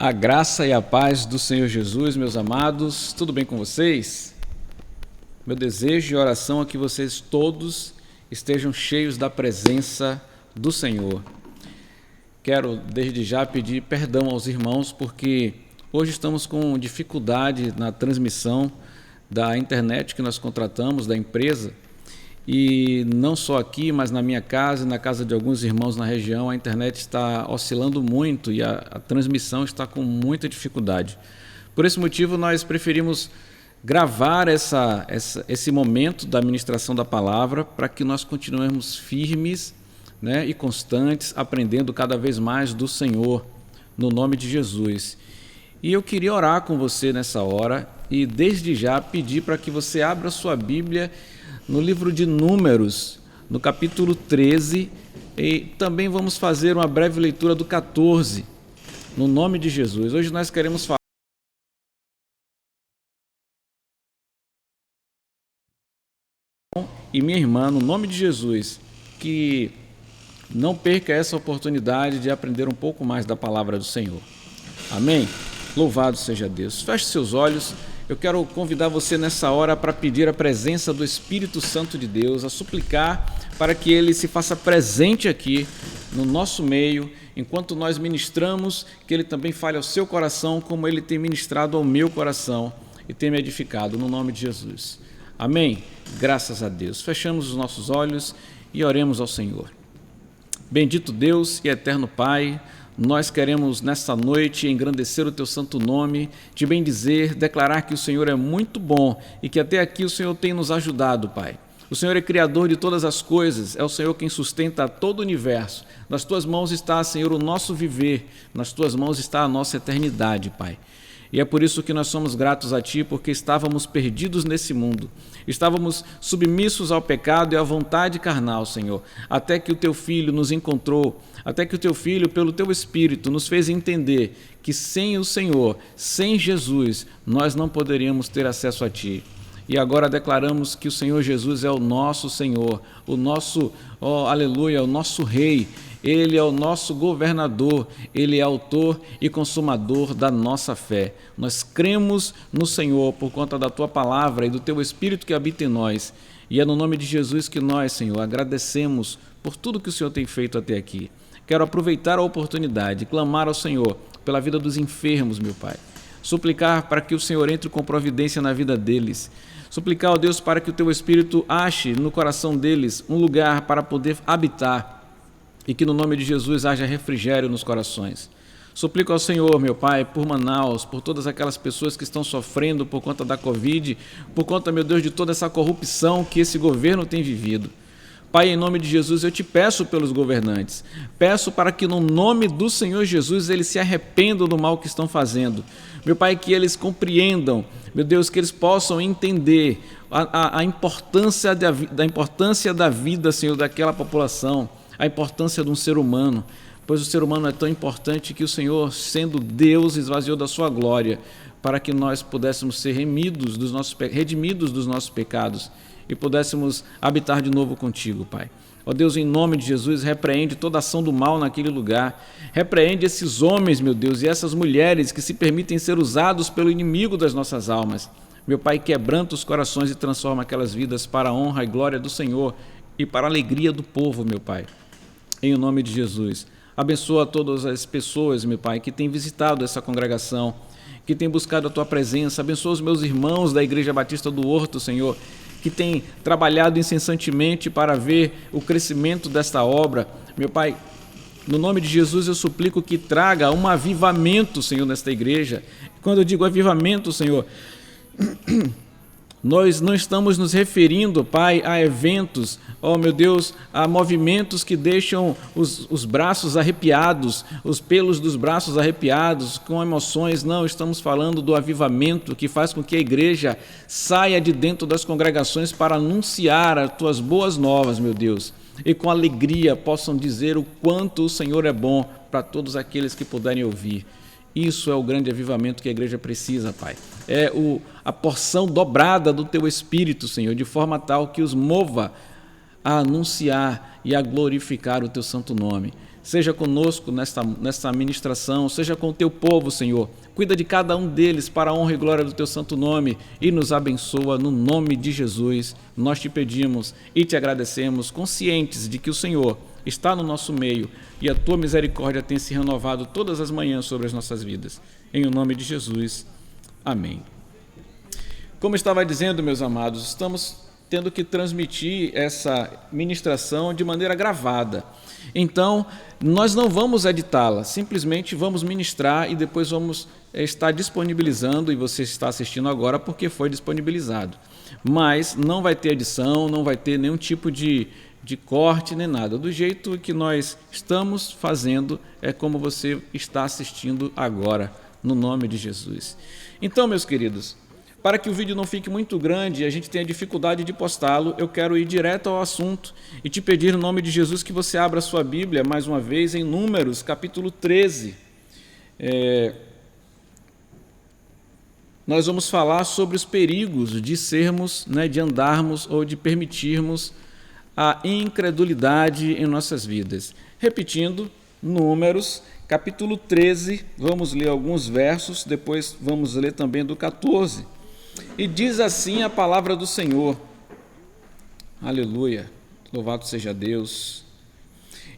A graça e a paz do Senhor Jesus, meus amados, tudo bem com vocês? Meu desejo e oração é que vocês todos estejam cheios da presença do Senhor. Quero desde já pedir perdão aos irmãos porque hoje estamos com dificuldade na transmissão da internet que nós contratamos, da empresa, e não só aqui, mas na minha casa e na casa de alguns irmãos na região, a internet está oscilando muito e a transmissão está com muita dificuldade. Por esse motivo, nós preferimos gravar esse momento da ministração da palavra para que nós continuemos firmes, né, e constantes, aprendendo cada vez mais do Senhor, no nome de Jesus. E eu queria orar com você nessa hora e desde já pedir para que você abra sua Bíblia no livro de Números, no capítulo 13, e também vamos fazer uma breve leitura do 14, no nome de Jesus. Hoje nós queremos falar e minha irmã, no nome de Jesus, que não perca essa oportunidade de aprender um pouco mais da palavra do Senhor. Amém? Louvado seja Deus. Feche seus olhos. Eu quero convidar você nessa hora para pedir a presença do Espírito Santo de Deus, a suplicar para que Ele se faça presente aqui no nosso meio, enquanto nós ministramos, que Ele também fale ao seu coração, como Ele tem ministrado ao meu coração e tem me edificado, no nome de Jesus. Amém? Graças a Deus. Fechamos os nossos olhos e oremos ao Senhor. Bendito Deus e eterno Pai, nós queremos nesta noite engrandecer o Teu santo nome, te bendizer, declarar que o Senhor é muito bom e que até aqui o Senhor tem nos ajudado, Pai. O Senhor é Criador de todas as coisas, é o Senhor quem sustenta todo o universo. Nas Tuas mãos está, Senhor, o nosso viver, nas Tuas mãos está a nossa eternidade, Pai. E é por isso que nós somos gratos a Ti, porque estávamos perdidos nesse mundo. Estávamos submissos ao pecado e à vontade carnal, Senhor, até que o Teu Filho nos encontrou, até que o Teu Filho, pelo Teu Espírito, nos fez entender que sem o Senhor, sem Jesus, nós não poderíamos ter acesso a Ti. E agora declaramos que o Senhor Jesus é o nosso Senhor, o nosso, aleluia, o nosso Rei. Ele é o nosso governador, Ele é autor e consumador da nossa fé. Nós cremos no Senhor por conta da Tua palavra e do Teu Espírito que habita em nós. E é no nome de Jesus que nós, Senhor, agradecemos por tudo que o Senhor tem feito até aqui. Quero aproveitar a oportunidade e clamar ao Senhor pela vida dos enfermos, meu Pai. Suplicar para que o Senhor entre com providência na vida deles. Suplicar, ó Deus, para que o Teu Espírito ache no coração deles um lugar para poder habitar e que no nome de Jesus haja refrigério nos corações. Suplico ao Senhor, meu Pai, por Manaus, por todas aquelas pessoas que estão sofrendo por conta da Covid, por conta, meu Deus, de toda essa corrupção que esse governo tem vivido. Pai, em nome de Jesus, eu te peço pelos governantes. Peço para que no nome do Senhor Jesus eles se arrependam do mal que estão fazendo. Meu Pai, que eles compreendam, meu Deus, que eles possam entender a importância da vida, Senhor, daquela população, a importância de um ser humano, pois o ser humano é tão importante que o Senhor, sendo Deus, esvaziou da sua glória para que nós pudéssemos ser redimidos dos nossos pecados e pudéssemos habitar de novo contigo, Pai. Ó Deus, em nome de Jesus, repreende toda ação do mal naquele lugar, repreende esses homens, meu Deus, e essas mulheres que se permitem ser usados pelo inimigo das nossas almas. Meu Pai, quebranta os corações e transforma aquelas vidas para a honra e glória do Senhor e para a alegria do povo, meu Pai. Em nome de Jesus, abençoa todas as pessoas, meu Pai, que têm visitado essa congregação, que têm buscado a Tua presença. Abençoa os meus irmãos da Igreja Batista do Horto, Senhor, que têm trabalhado incessantemente para ver o crescimento desta obra. Meu Pai, no nome de Jesus eu suplico que traga um avivamento, Senhor, nesta igreja. Quando eu digo avivamento, Senhor, nós não estamos nos referindo, Pai, a eventos, meu Deus, a movimentos que deixam os braços arrepiados, os pelos dos braços arrepiados, com emoções. Não, estamos falando do avivamento que faz com que a igreja saia de dentro das congregações para anunciar as Tuas boas novas, meu Deus, e com alegria possam dizer o quanto o Senhor é bom para todos aqueles que puderem ouvir. Isso é o grande avivamento que a igreja precisa, Pai. É a porção dobrada do Teu Espírito, Senhor, de forma tal que os mova a anunciar e a glorificar o Teu santo nome. Seja conosco nesta ministração, seja com o teu povo, Senhor. Cuida de cada um deles para a honra e glória do teu santo nome e nos abençoa no nome de Jesus. Nós te pedimos e te agradecemos, conscientes de que o Senhor está no nosso meio e a tua misericórdia tem se renovado todas as manhãs sobre as nossas vidas. Em o nome de Jesus. Amém. Como eu estava dizendo, meus amados, estamos tendo que transmitir essa ministração de maneira gravada. Então, nós não vamos editá-la, simplesmente vamos ministrar e depois vamos estar disponibilizando, e você está assistindo agora porque foi disponibilizado. Mas não vai ter edição, não vai ter nenhum tipo de corte nem nada. Do jeito que nós estamos fazendo é como você está assistindo agora, no nome de Jesus. Então, meus queridos, para que o vídeo não fique muito grande e a gente tenha dificuldade de postá-lo, eu quero ir direto ao assunto e te pedir, no nome de Jesus, que você abra a sua Bíblia, mais uma vez, em Números, capítulo 13. Nós vamos falar sobre os perigos de sermos, de andarmos ou de permitirmos a incredulidade em nossas vidas. Repetindo, Números, capítulo 13, vamos ler alguns versos, depois vamos ler também do 14. E diz assim a palavra do Senhor. Aleluia, louvado seja Deus.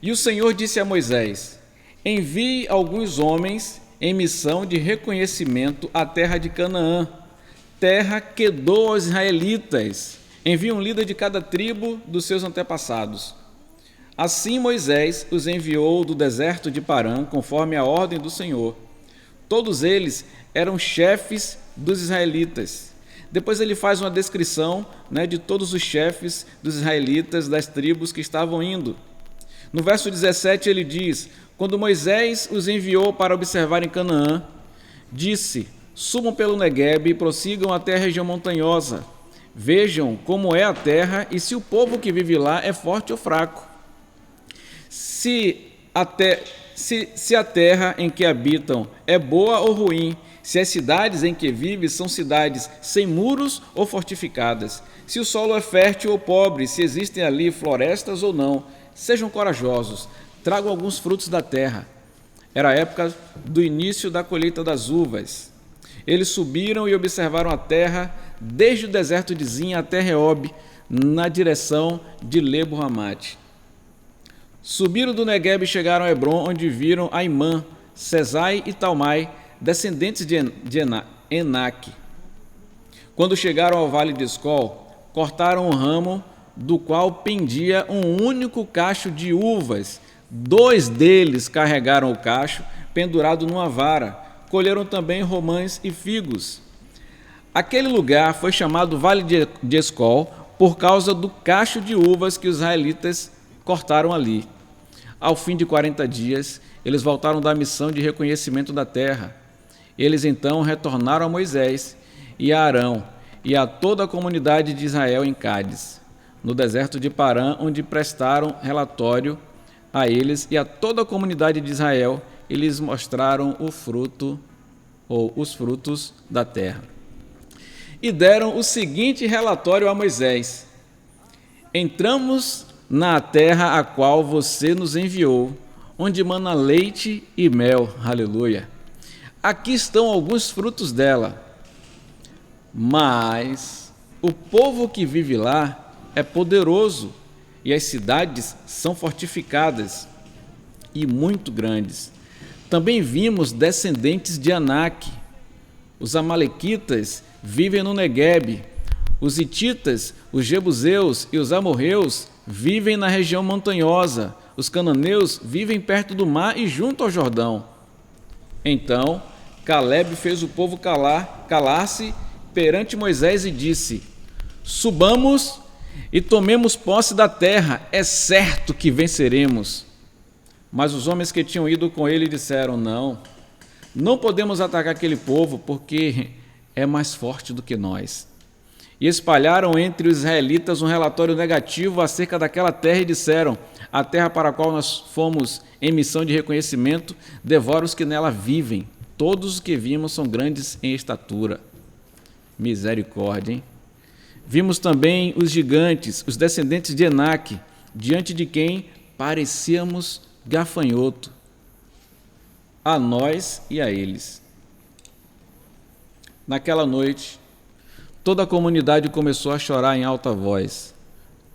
E o Senhor disse a Moisés: envie alguns homens em missão de reconhecimento à terra de Canaã, terra que dou aos israelitas. Envie um líder de cada tribo dos seus antepassados. Assim Moisés os enviou do deserto de Parã, conforme a ordem do Senhor. Todos eles eram chefes dos israelitas. Depois ele faz uma descrição de todos os chefes dos israelitas, das tribos que estavam indo. No verso 17 ele diz: quando Moisés os enviou para observar em Canaã, disse: subam pelo Neguebe e prossigam até a região montanhosa. Vejam como é a terra e se o povo que vive lá é forte ou fraco. Se a terra em que habitam é boa ou ruim, se as cidades em que vivem são cidades sem muros ou fortificadas, se o solo é fértil ou pobre, se existem ali florestas ou não, sejam corajosos, tragam alguns frutos da terra. Era a época do início da colheita das uvas. Eles subiram e observaram a terra desde o deserto de Zin até Reob, na direção de Lebo-Hamate. Subiram do Neguebe e chegaram a Hebron, onde viram Aimã, Sesai e Talmai, descendentes de Enaque. Quando chegaram ao vale de Escol, cortaram um ramo do qual pendia um único cacho de uvas. 2 deles carregaram o cacho, pendurado numa vara. Colheram também romãs e figos. Aquele lugar foi chamado Vale de Escol por causa do cacho de uvas que os israelitas cortaram ali. Ao fim de 40 dias, eles voltaram da missão de reconhecimento da terra. Eles então retornaram a Moisés e a Arão e a toda a comunidade de Israel em Cádiz, no deserto de Parã, onde prestaram relatório a eles e a toda a comunidade de Israel, e lhes mostraram o fruto ou os frutos da terra. E deram o seguinte relatório a Moisés: entramos na terra a qual você nos enviou, onde mana leite e mel. Aleluia. Aqui estão alguns frutos dela, mas o povo que vive lá é poderoso e as cidades são fortificadas e muito grandes. Também vimos descendentes de Anak. Os amalequitas vivem no Neguebe. Os hititas, os jebuseus e os amorreus vivem na região montanhosa. Os cananeus vivem perto do mar e junto ao Jordão. Então Calebe fez o povo calar-se perante Moisés e disse: subamos e tomemos posse da terra, é certo que venceremos. Mas os homens que tinham ido com ele disseram: não podemos atacar aquele povo, porque é mais forte do que nós. E espalharam entre os israelitas um relatório negativo acerca daquela terra e disseram: a terra para a qual nós fomos em missão de reconhecimento devora os que nela vivem. Todos os que vimos são grandes em estatura. Misericórdia, hein? Vimos também os gigantes, os descendentes de Enaque, diante de quem parecíamos gafanhoto a nós e a eles. Naquela noite, toda a comunidade começou a chorar em alta voz.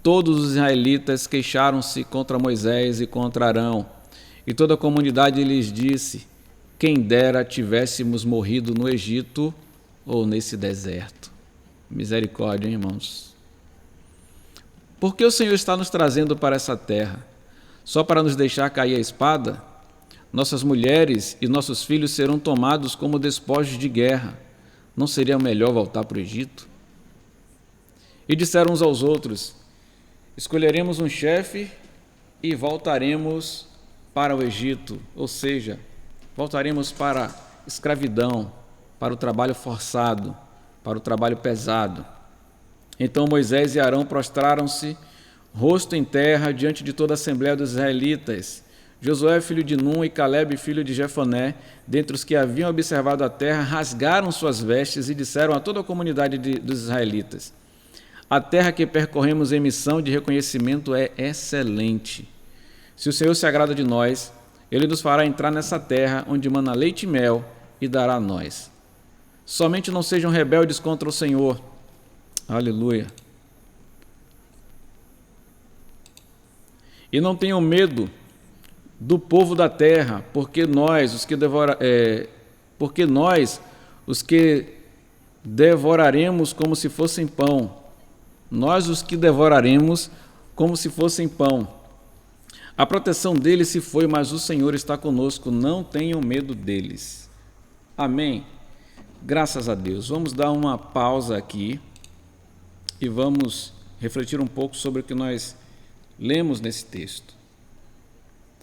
Todos os israelitas queixaram-se contra Moisés e contra Arão, e toda a comunidade lhes disse: quem dera tivéssemos morrido no Egito ou nesse deserto. Misericórdia, hein, irmãos? Por que o Senhor está nos trazendo para essa terra? Só para nos deixar cair a espada? Nossas mulheres e nossos filhos serão tomados como despojos de guerra. Não seria melhor voltar para o Egito? E disseram uns aos outros: escolheremos um chefe e voltaremos para o Egito, ou seja, voltaremos para a escravidão, para o trabalho forçado, para o trabalho pesado. Então Moisés e Arão prostraram-se, rosto em terra, diante de toda a assembleia dos israelitas. Josué, filho de Num, e Calebe, filho de Jefoné, dentre os que haviam observado a terra, rasgaram suas vestes e disseram a toda a comunidade dos israelitas: a terra que percorremos em missão de reconhecimento é excelente. Se o Senhor se agrada de nós, Ele nos fará entrar nessa terra onde mana leite e mel e dará a nós. Somente não sejam rebeldes contra o Senhor. Aleluia. E não tenham medo do povo da terra, porque nós, os que devoraremos como se fossem pão. Nós os que devoraremos como se fossem pão. A proteção deles se foi, mas o Senhor está conosco, não tenham medo deles. Amém? Graças a Deus. Vamos dar uma pausa aqui e vamos refletir um pouco sobre o que nós lemos nesse texto.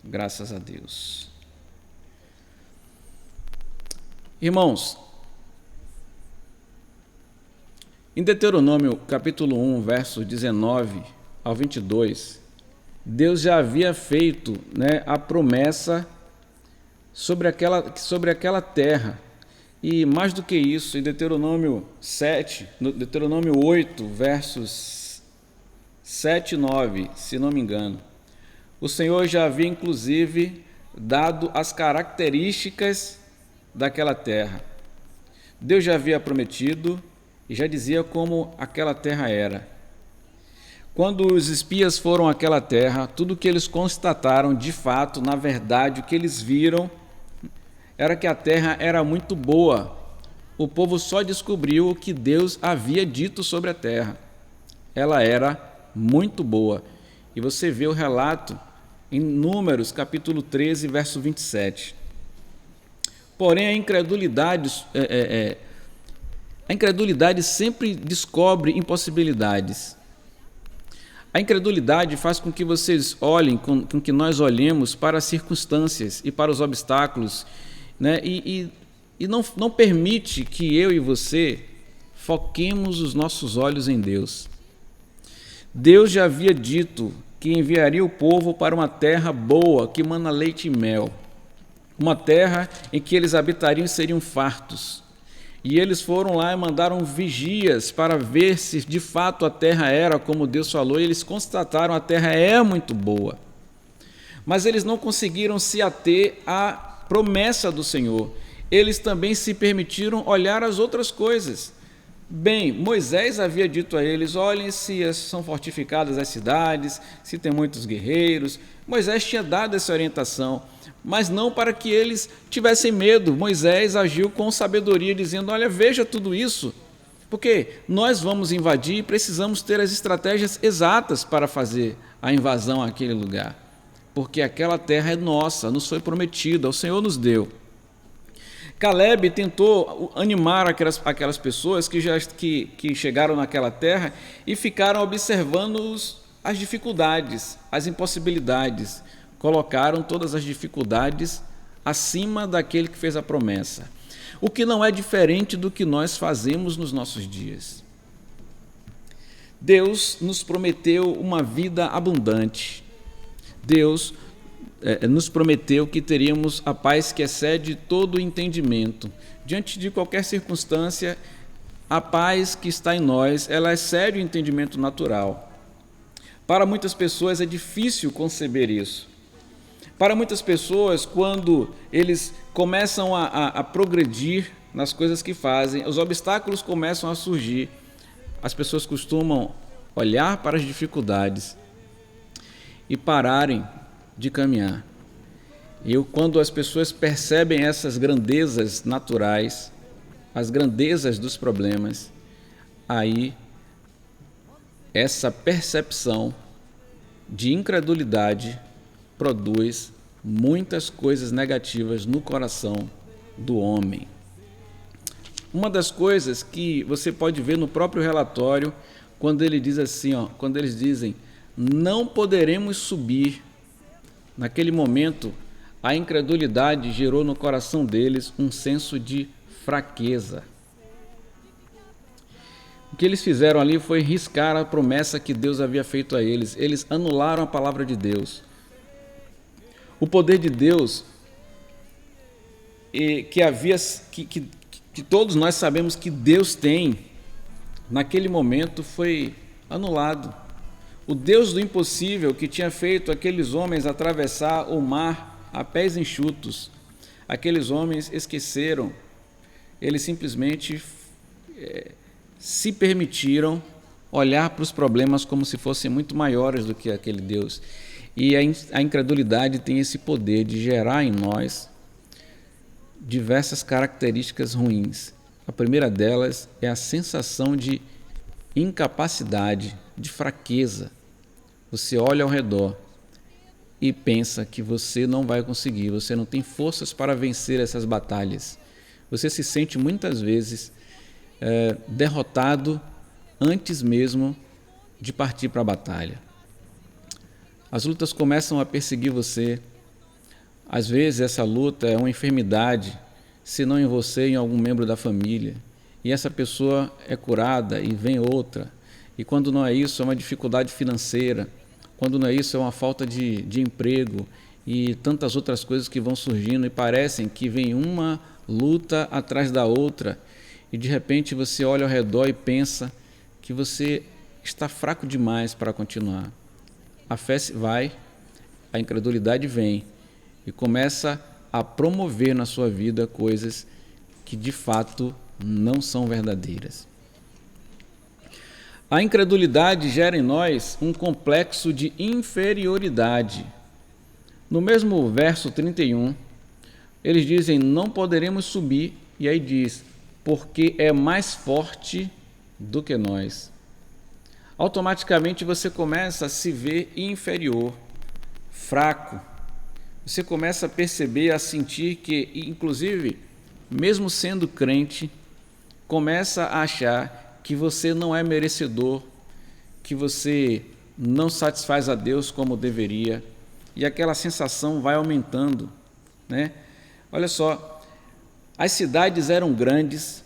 Graças a Deus. Irmãos, em Deuteronômio capítulo 1, versos 19 ao 22, Deus já havia feito, a promessa sobre aquela terra. E mais do que isso, em Deuteronômio 8, versos 7 e 9, se não me engano, o Senhor já havia inclusive dado as características daquela terra. Deus já havia prometido e já dizia como aquela terra era. Quando os espias foram àquela terra, tudo o que eles constataram de fato, na verdade, o que eles viram era que a terra era muito boa. O povo só descobriu o que Deus havia dito sobre a terra. Ela era muito boa. E você vê o relato em Números, capítulo 13, verso 27. Porém, a incredulidade sempre descobre impossibilidades. A incredulidade faz com que vocês olhem, com que nós olhemos para as circunstâncias e para os obstáculos, e não permite que eu e você foquemos os nossos olhos em Deus. Deus já havia dito que enviaria o povo para uma terra boa, que mana leite e mel, uma terra em que eles habitariam e seriam fartos. E eles foram lá e mandaram vigias para ver se de fato a terra era como Deus falou, e eles constataram: a terra é muito boa. Mas eles não conseguiram se ater à promessa do Senhor. Eles também se permitiram olhar as outras coisas. Bem, Moisés havia dito a eles: olhem se são fortificadas as cidades, se tem muitos guerreiros. Moisés tinha dado essa orientação, mas não para que eles tivessem medo. Moisés agiu com sabedoria, dizendo: olha, veja tudo isso, porque nós vamos invadir e precisamos ter as estratégias exatas para fazer a invasão àquele lugar, porque aquela terra é nossa, nos foi prometida, o Senhor nos deu. Calebe tentou animar aquelas pessoas que chegaram naquela terra e ficaram observando as dificuldades, as impossibilidades. Colocaram todas as dificuldades acima daquele que fez a promessa. O que não é diferente do que nós fazemos nos nossos dias. Deus nos prometeu uma vida abundante. Deus nos prometeu que teríamos a paz que excede todo o entendimento. Diante de qualquer circunstância, a paz que está em nós, ela excede o entendimento natural. Para muitas pessoas é difícil conceber isso. Para muitas pessoas, quando eles começam a progredir nas coisas que fazem, os obstáculos começam a surgir. As pessoas costumam olhar para as dificuldades e pararem de caminhar. Quando as pessoas percebem essas grandezas naturais, as grandezas dos problemas, aí essa percepção de incredulidade produz muitas coisas negativas no coração do homem. Uma das coisas que você pode ver no próprio relatório, quando ele diz assim, quando eles dizem, não poderemos subir, naquele momento, a incredulidade gerou no coração deles um senso de fraqueza. O que eles fizeram ali foi riscar a promessa que Deus havia feito a eles. Eles anularam a palavra de Deus. O poder de Deus, que todos nós sabemos que Deus tem, naquele momento foi anulado. O Deus do impossível, que tinha feito aqueles homens atravessar o mar a pés enxutos, aqueles homens esqueceram, eles simplesmente se permitiram olhar para os problemas como se fossem muito maiores do que aquele Deus. E a incredulidade tem esse poder de gerar em nós diversas características ruins. A primeira delas é a sensação de incapacidade, de fraqueza. Você olha ao redor e pensa que você não vai conseguir, você não tem forças para vencer essas batalhas. Você se sente muitas vezes derrotado antes mesmo de partir para a batalha. As lutas começam a perseguir você. Às vezes essa luta é uma enfermidade, se não em você, em algum membro da família. E essa pessoa é curada e vem outra. E quando não é isso, é uma dificuldade financeira. Quando não é isso, é uma falta de emprego e tantas outras coisas que vão surgindo e parecem que vem uma luta atrás da outra. E de repente você olha ao redor e pensa que você está fraco demais para continuar. A fé vai, a incredulidade vem e começa a promover na sua vida coisas que de fato não são verdadeiras. A incredulidade gera em nós um complexo de inferioridade. No mesmo verso 31, eles dizem, não poderemos subir, e aí diz, porque é mais forte do que nós. Automaticamente você começa a se ver inferior, fraco. Você começa a perceber, a sentir que, inclusive, mesmo sendo crente, começa a achar que você não é merecedor, que você não satisfaz a Deus como deveria, e aquela sensação vai aumentando, né? Olha só, as cidades eram grandes,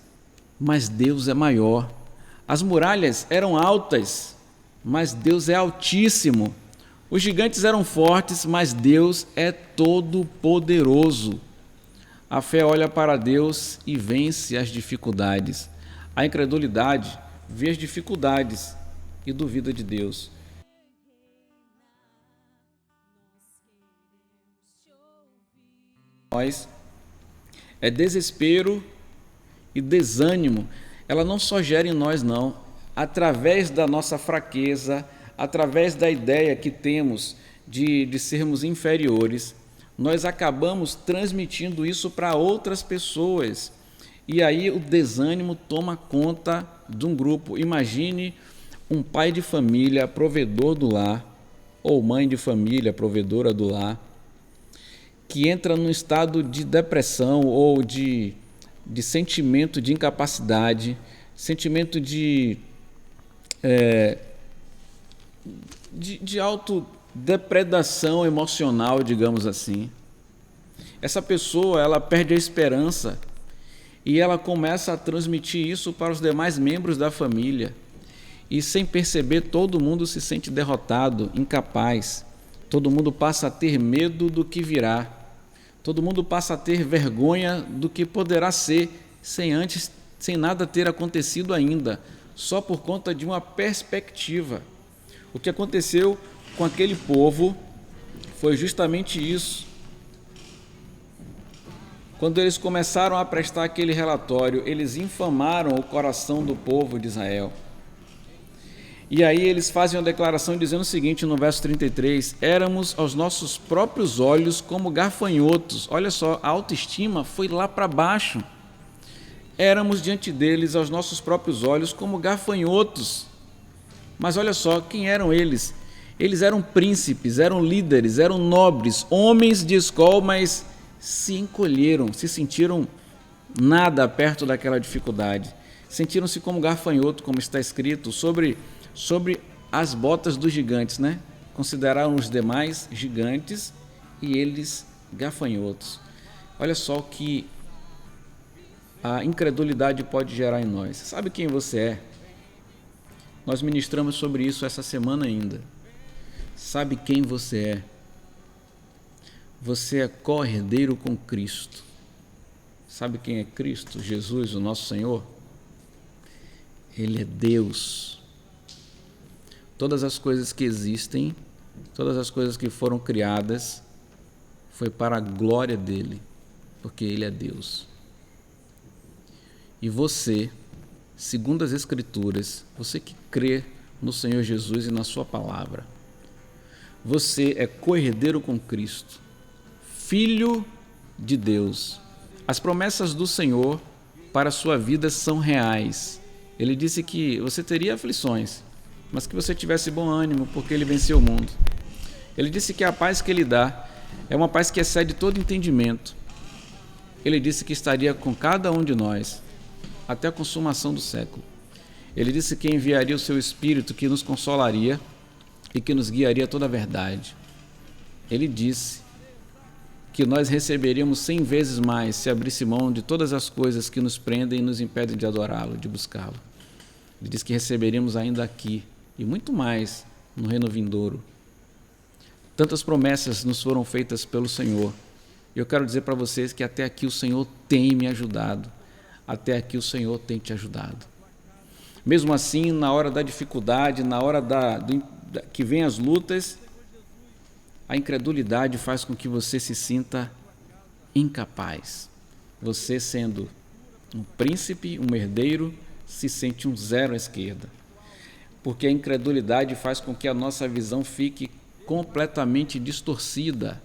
mas Deus é maior. As muralhas eram altas, mas Deus é altíssimo. Os gigantes eram fortes, mas Deus é todo-poderoso. A fé olha para Deus e vence as dificuldades. A incredulidade vê as dificuldades e duvida de Deus. Nós é desespero e desânimo. Ela não só gera em nós, não. Através da nossa fraqueza, através da ideia que temos de sermos inferiores, nós acabamos transmitindo isso para outras pessoas. E aí o desânimo toma conta de um grupo. Imagine um pai de família, provedor do lar, ou mãe de família, provedora do lar, que entra num estado de depressão ou de sentimento de incapacidade, sentimento de autodepredação emocional, digamos assim. Essa pessoa, ela perde a esperança e ela começa a transmitir isso para os demais membros da família. E sem perceber, todo mundo se sente derrotado, incapaz. Todo mundo passa a ter medo do que virá. Todo mundo passa a ter vergonha do que poderá ser sem nada ter acontecido ainda, só por conta de uma perspectiva. O que aconteceu com aquele povo foi justamente isso. Quando eles começaram a prestar aquele relatório, eles infamaram o coração do povo de Israel. E aí eles fazem uma declaração dizendo o seguinte no verso 33, éramos aos nossos próprios olhos como gafanhotos. Olha só, a autoestima foi lá para baixo. Éramos diante deles aos nossos próprios olhos como gafanhotos. Mas olha só, quem eram eles? Eles eram príncipes, eram líderes, eram nobres, homens de escola, mas se encolheram, se sentiram nada perto daquela dificuldade. Sentiram-se como gafanhoto, como está escrito, sobre as botas dos gigantes, né? Consideraram os demais gigantes e eles gafanhotos. Olha só o que a incredulidade pode gerar em nós. Sabe quem você é? Nós ministramos sobre isso essa semana ainda. Sabe quem você é? Você é co-herdeiro com Cristo. Sabe quem é Cristo? Jesus, o nosso Senhor? Ele é Deus. Todas as coisas que existem, todas as coisas que foram criadas, foi para a glória dele, porque ele é Deus. E você, segundo as Escrituras, você que crê no Senhor Jesus e na sua palavra, você é co-herdeiro com Cristo, filho de Deus. As promessas do Senhor para a sua vida são reais. Ele disse que você teria aflições, mas que você tivesse bom ânimo, porque ele venceu o mundo. Ele disse que a paz que ele dá é uma paz que excede todo entendimento. Ele disse que estaria com cada um de nós até a consumação do século. Ele disse que enviaria o seu Espírito, que nos consolaria e que nos guiaria a toda a verdade. Ele disse que nós receberíamos 100 vezes mais se abrisse mão de todas as coisas que nos prendem e nos impedem de adorá-lo, de buscá-lo. Ele disse que receberíamos ainda aqui e muito mais no reino vindouro. Tantas promessas nos foram feitas pelo Senhor. E eu quero dizer para vocês que até aqui o Senhor tem me ajudado. Até aqui o Senhor tem te ajudado. Mesmo assim, na hora da dificuldade, na hora que vem as lutas, a incredulidade faz com que você se sinta incapaz. Você, sendo um príncipe, um herdeiro, se sente um zero à esquerda. Porque a incredulidade faz com que a nossa visão fique completamente distorcida.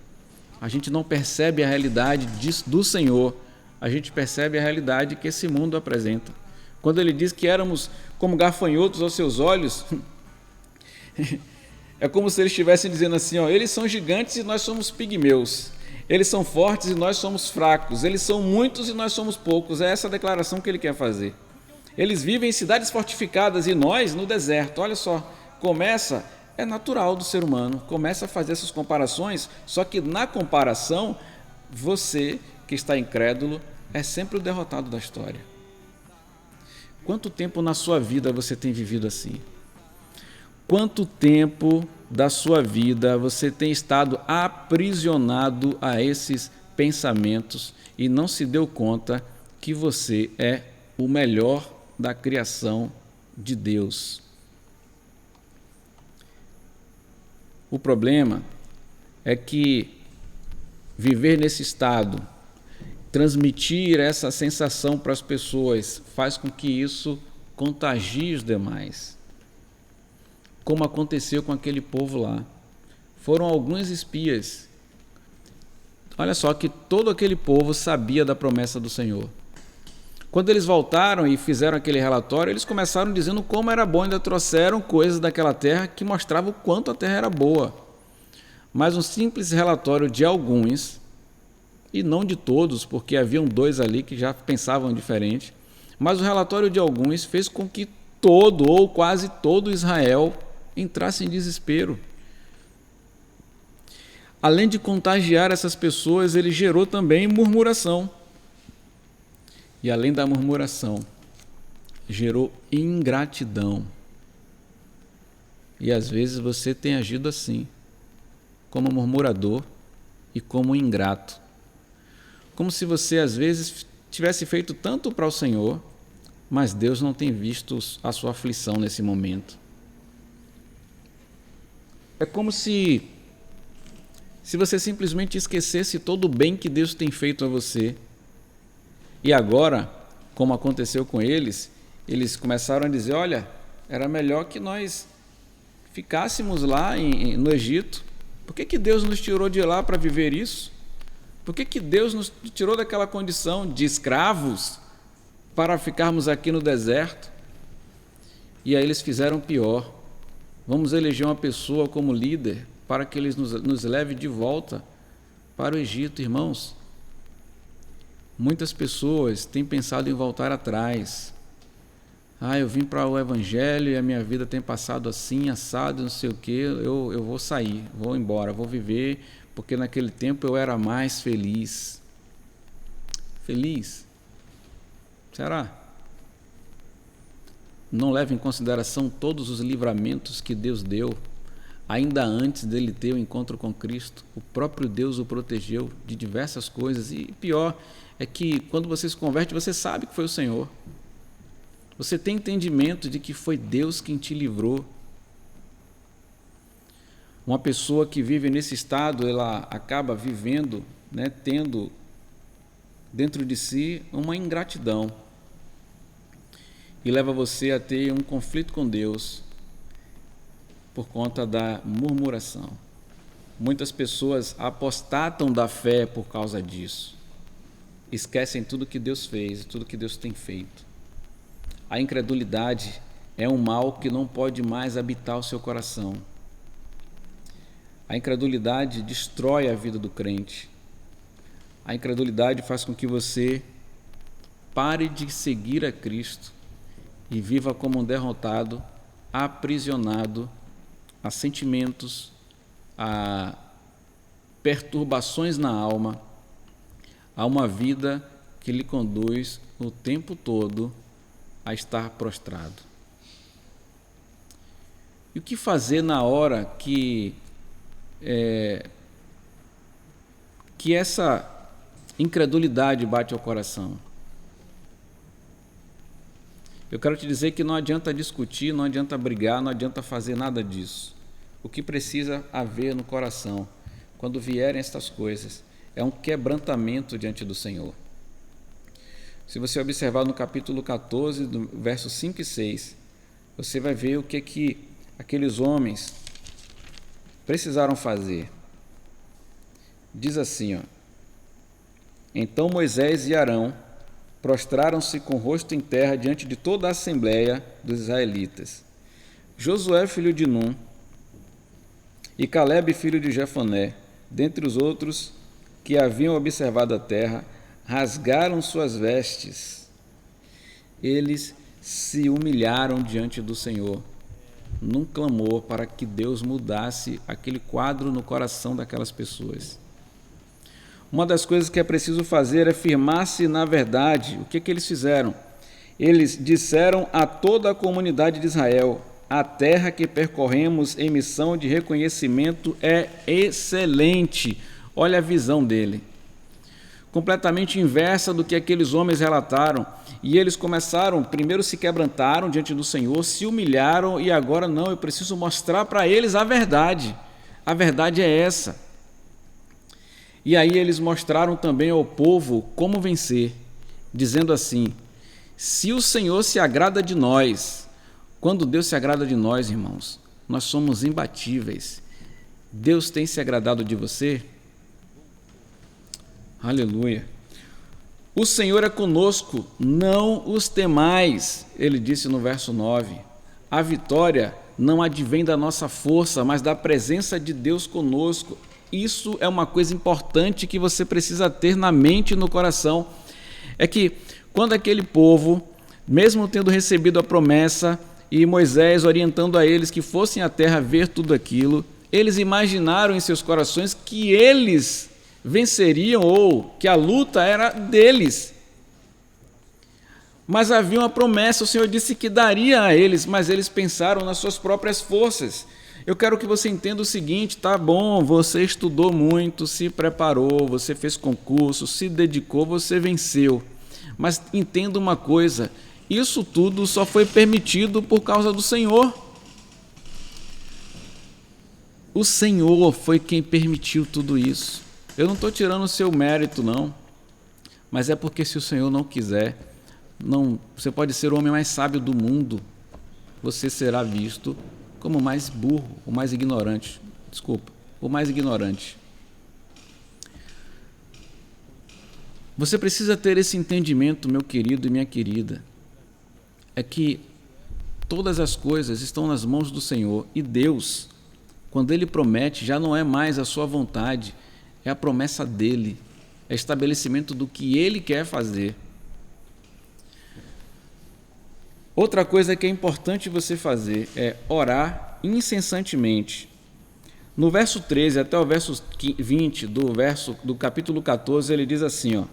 A gente não percebe a realidade do Senhor, a gente percebe a realidade que esse mundo apresenta. Quando ele diz que éramos como gafanhotos aos seus olhos, é como se eles estivessem dizendo assim, ó, eles são gigantes e nós somos pigmeus. Eles são fortes e nós somos fracos. Eles são muitos e nós somos poucos. É essa a declaração que ele quer fazer. Eles vivem em cidades fortificadas e nós no deserto. Olha só, é natural do ser humano, começa a fazer essas comparações, só que na comparação, você que está incrédulo é sempre o derrotado da história. Quanto tempo na sua vida você tem vivido assim? Quanto tempo da sua vida você tem estado aprisionado a esses pensamentos e não se deu conta que você é o melhor da criação de Deus? O problema é que viver nesse estado, transmitir essa sensação para as pessoas, faz com que isso contagie os demais. Como aconteceu com aquele povo lá. Foram alguns espias. Olha só que todo aquele povo sabia da promessa do Senhor. Quando eles voltaram e fizeram aquele relatório, eles começaram dizendo como era bom, ainda trouxeram coisas daquela terra que mostravam o quanto a terra era boa. Mas um simples relatório de alguns, e não de todos, porque haviam 2 ali que já pensavam diferente, mas o relatório de alguns fez com que todo ou quase todo Israel entrasse em desespero. Além de contagiar essas pessoas, ele gerou também murmuração. E além da murmuração, gerou ingratidão. E às vezes você tem agido assim, como murmurador e como ingrato. Como se você às vezes tivesse feito tanto para o Senhor, mas Deus não tem visto a sua aflição nesse momento. É como se se você simplesmente esquecesse todo o bem que Deus tem feito a você. E agora, como aconteceu com eles começaram a dizer, olha, era melhor que nós ficássemos lá no Egito. Por que Deus nos tirou de lá para viver isso? Por que Deus nos tirou daquela condição de escravos para ficarmos aqui no deserto? E aí eles fizeram pior. Vamos eleger uma pessoa como líder para que eles nos leve de volta para o Egito. Irmãos, muitas pessoas têm pensado em voltar atrás. Eu vim para o Evangelho e a minha vida tem passado assim, assado, não sei o quê, eu vou sair, vou embora, vou viver, porque naquele tempo eu era mais feliz. Feliz? Será? Não leva em consideração todos os livramentos que Deus deu, ainda antes dele ter o encontro com Cristo. O próprio Deus o protegeu de diversas coisas, e pior é que quando você se converte, você sabe que foi o Senhor. Você tem entendimento de que foi Deus quem te livrou. Uma pessoa que vive nesse estado, ela acaba vivendo, tendo dentro de si uma ingratidão. E leva você a ter um conflito com Deus por conta da murmuração. Muitas pessoas apostatam da fé por causa disso. Esquecem tudo que Deus fez, tudo que Deus tem feito. A incredulidade é um mal que não pode mais habitar o seu coração. A incredulidade destrói a vida do crente. A incredulidade faz com que você pare de seguir a Cristo e viva como um derrotado, aprisionado a sentimentos, a perturbações na alma, a uma vida que lhe conduz o tempo todo a estar prostrado. E o que fazer na hora que essa incredulidade bate ao coração? Eu quero te dizer que não adianta discutir, não adianta brigar, não adianta fazer nada disso. O que precisa haver no coração, quando vierem estas coisas, é um quebrantamento diante do Senhor. Se você observar no capítulo 14, do versos 5 e 6, você vai ver o que aqueles homens precisaram fazer. Diz assim, Então Moisés e Arão prostraram-se com o rosto em terra diante de toda a assembleia dos israelitas. Josué, filho de Num, e Calebe, filho de Jefoné, dentre os outros que haviam observado a terra, rasgaram suas vestes. Eles se humilharam diante do Senhor, num clamor para que Deus mudasse aquele quadro no coração daquelas pessoas. Uma das coisas que é preciso fazer é firmar-se na verdade. O que eles fizeram? Eles disseram a toda a comunidade de Israel: a terra que percorremos em missão de reconhecimento é excelente. Olha a visão dele. Completamente inversa do que aqueles homens relataram. E eles começaram, primeiro se quebrantaram diante do Senhor, se humilharam, e agora não, eu preciso mostrar para eles a verdade. A verdade é essa. E aí eles mostraram também ao povo como vencer, dizendo assim: se o Senhor se agrada de nós, quando Deus se agrada de nós, irmãos, nós somos imbatíveis. Deus tem se agradado de você? Aleluia. O Senhor é conosco, não os temais, ele disse no verso 9. A vitória não advém da nossa força, mas da presença de Deus conosco. Isso é uma coisa importante que você precisa ter na mente e no coração. É que quando aquele povo, mesmo tendo recebido a promessa e Moisés orientando a eles que fossem à terra ver tudo aquilo, eles imaginaram em seus corações que eles venceriam ou que a luta era deles. Mas havia uma promessa, o Senhor disse que daria a eles, mas eles pensaram nas suas próprias forças. Eu quero que você entenda o seguinte: tá bom, você estudou muito, se preparou, você fez concurso, se dedicou, você venceu. Mas entenda uma coisa, isso tudo só foi permitido por causa do Senhor. O Senhor foi quem permitiu tudo isso. Eu não estou tirando o seu mérito, não. Mas é porque se o Senhor não quiser, você pode ser o homem mais sábio do mundo, você será visto como o mais burro, o mais ignorante. Desculpa, o mais ignorante. Você precisa ter esse entendimento, meu querido e minha querida, é que todas as coisas estão nas mãos do Senhor e Deus, quando Ele promete, já não é mais a sua vontade, é a promessa dEle, é estabelecimento do que Ele quer fazer. Outra coisa que é importante você fazer é orar incessantemente. No verso 13 até o verso 20 do capítulo 14, ele diz assim, ó: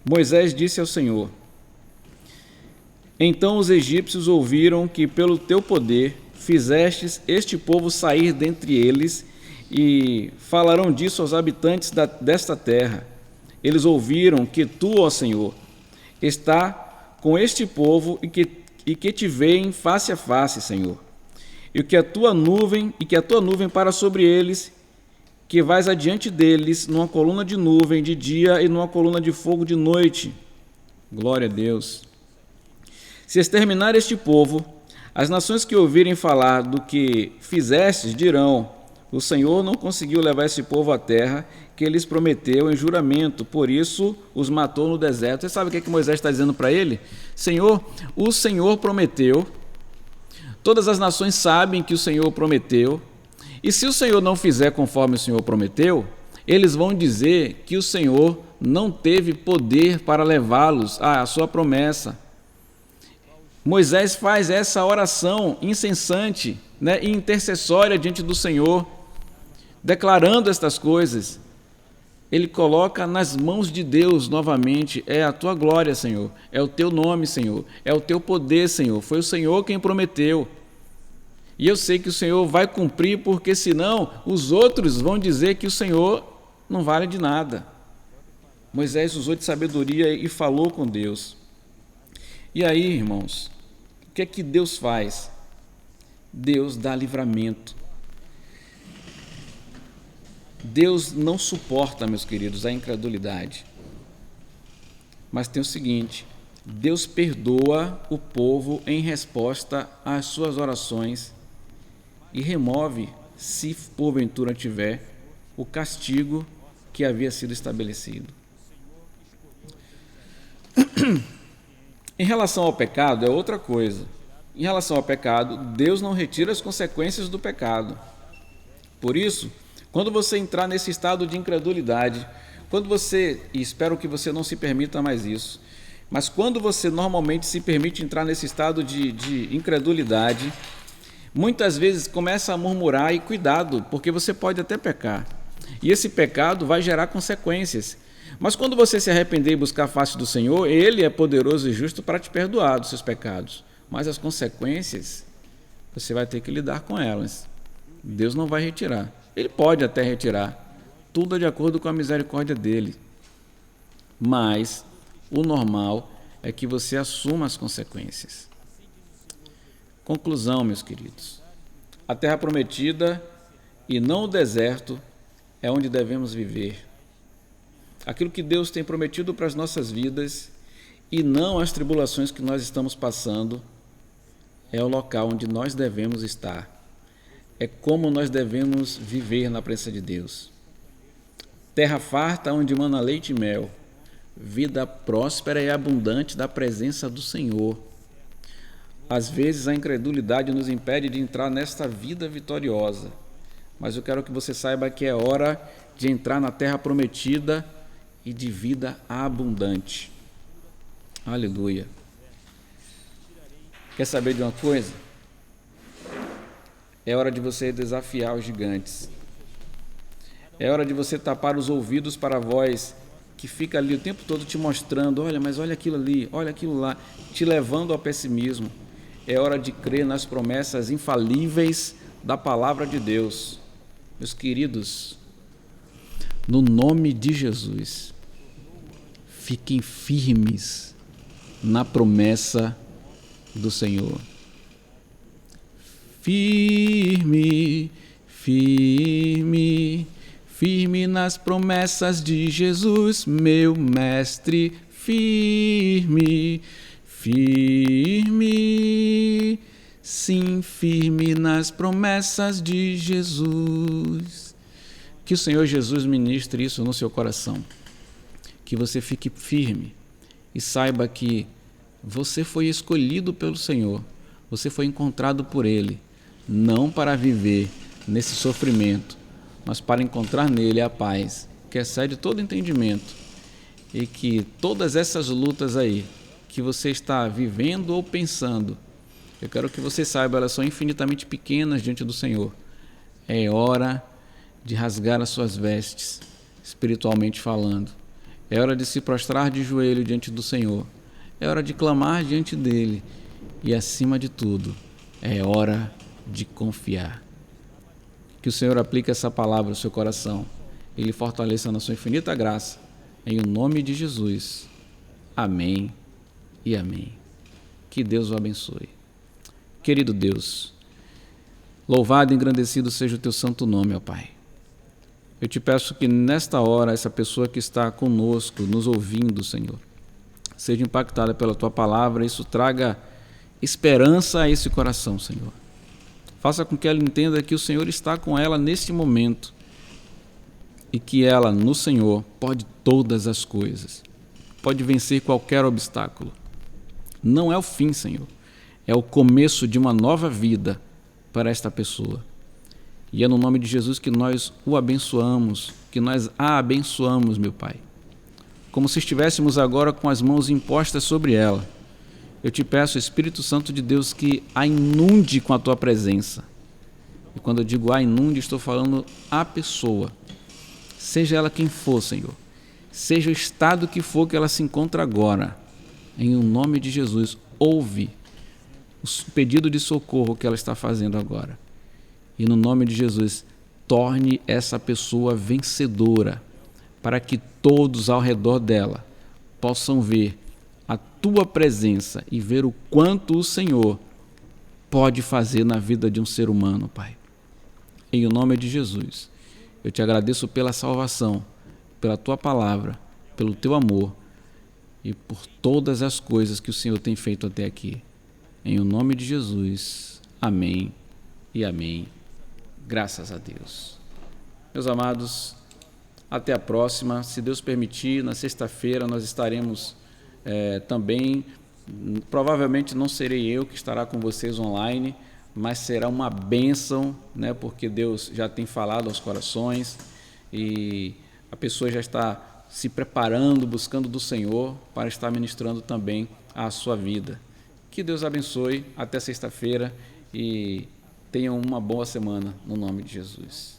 Moisés disse ao Senhor: Então os egípcios ouviram que pelo teu poder fizestes este povo sair dentre eles, e falarão disso aos habitantes desta terra. Eles ouviram que tu, ó Senhor, está com este povo e que te veem face a face, Senhor. E que a tua nuvem para sobre eles, que vais adiante deles numa coluna de nuvem de dia e numa coluna de fogo de noite. Glória a Deus. Se exterminar este povo, as nações que ouvirem falar do que fizestes dirão: o Senhor não conseguiu levar esse povo à terra que ele lhes prometeu em juramento, por isso os matou no deserto. Você sabe o que Moisés está dizendo para ele? Senhor, o Senhor prometeu, todas as nações sabem que o Senhor prometeu, e se o Senhor não fizer conforme o Senhor prometeu, eles vão dizer que o Senhor não teve poder para levá-los à sua promessa. Moisés faz essa oração incessante, e intercessória diante do Senhor, declarando estas coisas. Ele coloca nas mãos de Deus novamente, é a tua glória, Senhor, é o teu nome, Senhor, é o teu poder, Senhor, foi o Senhor quem prometeu. E eu sei que o Senhor vai cumprir, porque senão os outros vão dizer que o Senhor não vale de nada. Moisés usou de sabedoria e falou com Deus. E aí, irmãos, o que é que Deus faz? Deus dá livramento. Deus não suporta, meus queridos, a incredulidade. Mas tem o seguinte: Deus perdoa o povo em resposta às suas orações e remove, se porventura tiver, o castigo que havia sido estabelecido. Em relação ao pecado, é outra coisa. Em relação ao pecado, Deus não retira as consequências do pecado. Por isso, quando você entrar nesse estado de incredulidade, e espero que você não se permita mais isso, mas quando você normalmente se permite entrar nesse estado de incredulidade, muitas vezes começa a murmurar, e cuidado, porque você pode até pecar. E esse pecado vai gerar consequências. Mas quando você se arrepender e buscar a face do Senhor, Ele é poderoso e justo para te perdoar dos seus pecados. Mas as consequências, você vai ter que lidar com elas. Deus não vai retirar. Ele pode até retirar. Tudo é de acordo com a misericórdia dEle. Mas o normal é que você assuma as consequências. Conclusão, meus queridos. A terra prometida e não o deserto é onde devemos viver. Aquilo que Deus tem prometido para as nossas vidas e não as tribulações que nós estamos passando é o local onde nós devemos estar. É como nós devemos viver na presença de Deus. Terra farta onde mana leite e mel. Vida próspera e abundante da presença do Senhor. Às vezes a incredulidade nos impede de entrar nesta vida vitoriosa. Mas eu quero que você saiba que é hora de entrar na terra prometida e de vida abundante. Aleluia. Quer saber de uma coisa? É hora de você desafiar os gigantes. É hora de você tapar os ouvidos para a voz que fica ali o tempo todo te mostrando: olha, mas olha aquilo ali, olha aquilo lá, te levando ao pessimismo. É hora de crer nas promessas infalíveis da palavra de Deus. Meus queridos, no nome de Jesus, fiquem firmes na promessa do Senhor. Firme, Firme, firme nas promessas de Jesus, meu mestre, firme, firme, sim, firme nas promessas de Jesus. Que o Senhor Jesus ministre isso no seu coração, que você fique firme e saiba que você foi escolhido pelo Senhor, você foi encontrado por Ele, não para viver nesse sofrimento, mas para encontrar nele a paz, que excede todo entendimento, e que todas essas lutas aí, que você está vivendo ou pensando, eu quero que você saiba, elas são infinitamente pequenas diante do Senhor. É hora de rasgar as suas vestes, espiritualmente falando. É hora de se prostrar de joelho diante do Senhor. É hora de clamar diante dele. E, acima de tudo, é hora de confiar. Que o Senhor aplique essa palavra no seu coração e lhe fortaleça na sua infinita graça. Em o nome de Jesus. Amém e amém. Que Deus o abençoe. Querido Deus, louvado e engrandecido seja o teu santo nome, ó Pai. Eu te peço que nesta hora, essa pessoa que está conosco, nos ouvindo, Senhor, seja impactada pela tua palavra, isso traga esperança a esse coração, Senhor. Faça com que ela entenda que o Senhor está com ela neste momento e que ela, no Senhor, pode todas as coisas, pode vencer qualquer obstáculo. Não é o fim, Senhor, é o começo de uma nova vida para esta pessoa. E é no nome de Jesus que nós o abençoamos, que nós a abençoamos, meu Pai. Como se estivéssemos agora com as mãos impostas sobre ela. Eu te peço, Espírito Santo de Deus, que a inunde com a tua presença. E quando eu digo a inunde, estou falando a pessoa. Seja ela quem for, Senhor. Seja o estado que for que ela se encontra agora. Em o nome de Jesus, ouve o pedido de socorro que ela está fazendo agora. E no nome de Jesus, torne essa pessoa vencedora, para que todos ao redor dela possam ver a tua presença e ver o quanto o Senhor pode fazer na vida de um ser humano, Pai. Em o nome de Jesus, eu te agradeço pela salvação, pela tua palavra, pelo teu amor e por todas as coisas que o Senhor tem feito até aqui. Em o nome de Jesus, amém e amém. Graças a Deus. Meus amados, até a próxima. Se Deus permitir, na sexta-feira nós estaremos também, provavelmente não serei eu que estará com vocês online, mas será uma bênção, né, porque Deus já tem falado aos corações e a pessoa já está se preparando, buscando do Senhor para estar ministrando também a sua vida. Que Deus abençoe, até sexta-feira e tenham uma boa semana, no nome de Jesus.